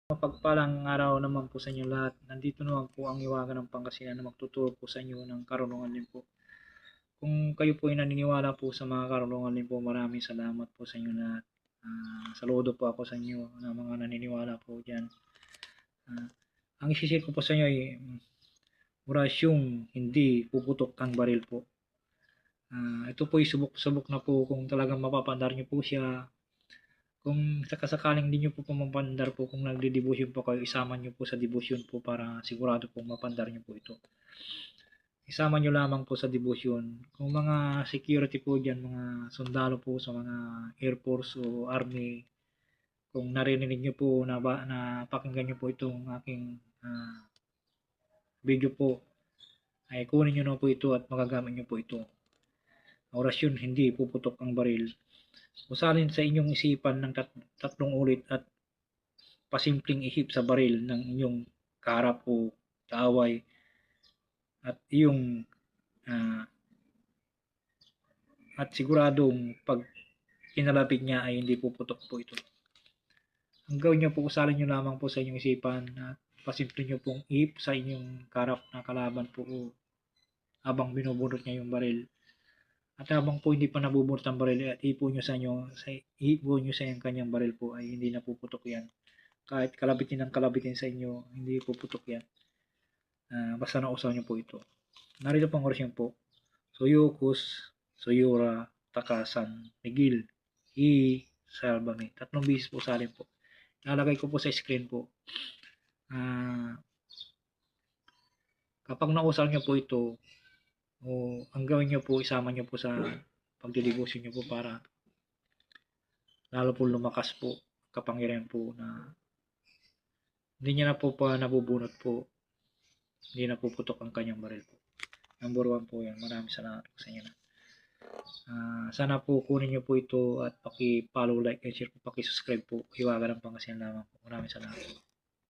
Mapagpalang araw naman po sa inyo lahat. Nandito naman po ang Hiwaga ng Pangasinan na magtuturo po sa inyo ng karunungan din po. Kung kayo po ay naniniwala po sa mga karunungan din po, maraming salamat po sa inyo lahat. Saludo po ako sa inyo na mga naniniwala po dyan. Ang isishare ko po sa inyo ay orasyong hindi puputok ang baril po. Ito po ay subok-subok na po kung talagang mapapandar nyo po siya. Kung sakasakaling hindi nyo po pumapandar po, kung nagdi-devotion po kayo, isama nyo po sa devotion po para sigurado pong mapandar nyo po ito. Isama nyo lamang po sa devotion. Kung mga security po dyan, mga sundalo po sa mga Air Force o Army, kung narinig nyo po na pakinggan nyo po itong aking video po, ay kunin nyo na po ito at magagamit nyo po ito. Orasyon, hindi puputok ang baril. Usalin sa inyong isipan ng tatlong ulit at pasimpleng ihip sa baril ng inyong kaharap o kaaway at iyong at siguradong pag kinalapit niya ay hindi puputok po ito. Ang gawin niyo po, usalin niyo lamang po sa inyong isipan at pasimple niyo pong ihip sa inyong kaharap na kalaban po habang binubunot niya yung baril. At habang po hindi pa nabubunot ang baril at ipo nyo sa yung kanyang baril po ay hindi napuputok yan. Kahit kalabitin ng kalabitin sa inyo, hindi puputok yan. Basta nausaw nyo po ito. Narito pang orasyon po. Suyukus, Suyura, Takasan, Miguel, Salvame. 3 bisis po salin po. Ilalagay ko po sa screen po. Kapag nausal nyo po ito, ang gawin nyo po, isama nyo po sa pagdidibusyon nyo po para lalo po lumakas po kapangyarihan po na hindi niya na po pa nabubunot po, hindi na puputok ang kanyang baril po. Number 1 po yan. Maraming salamat po sa inyo na. Sana po kunin nyo po ito at paki-follow, like, and share po, paki-subscribe po. Hiwaga ng Pangasinan lamang po. Maraming salamat po.